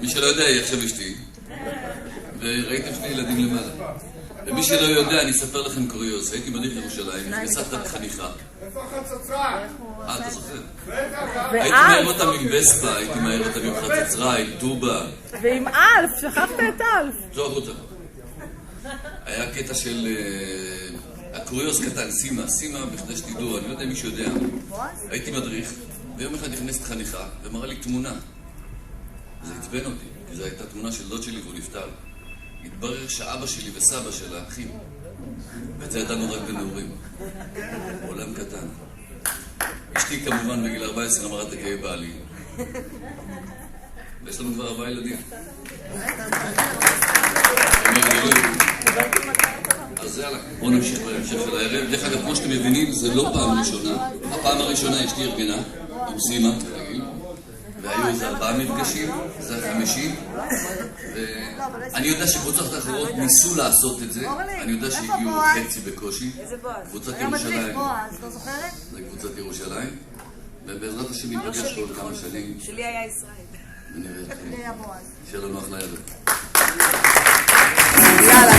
מי שלא יודע, היא עכשיו אשתי. וראיתם שני ילדים למעלה. ומי שלא יודע, אני אספר לכם קוריוז. הייתי מדריך ירושלים, נכנסה את חניכה. איפה החצוצרה? אתה זוכר? ואלף. הייתי מעיר אותם עם וספה, הייתי מעיר אותם עם חצוצרה, עם טובה. ועם אלף, שכחת את אלף. זו החוצה. היה קטע של... הקוריוז קטן, סימה, בכדי שתדעו, אני לא יודע אם מישהו יודע. הייתי מדריך, ויום אחד נכנסת חניכה, ומראה לי תמונה. זה עצבן אותי, כי זו הייתה תמונה של דוד שלי והוא נפטר. התברר שאבא שלי וסבא שלה אחים. ואת זה ידענו רק בנעורים. עולם קטן. אשתי כמובן בגיל 14 אמרה תגאה בעלי. ויש לנו כבר 4 ילדים. אז יאללה, בואו נמשיך בהמשך של הערב. דרך אגב, כמו שאתם מבינים, זה לא פעם ראשונה. הפעם הראשונה אשתי ארגנה עם סימה, כרגיל. והיו איזה 4 מפגשים, זה 50. אני יודע שקבוצות האחרות ניסו לעשות את זה. אני יודע שהגיעו חצי בקושי. קבוצת ירושלים. לא זוכרת? זה קבוצת ירושלים. ובעזרת השם ניפגש כל כמה שנים. שלי היה ישראל. ונראה אתכם. שיהיה לנו אחלה ערב. יאללה.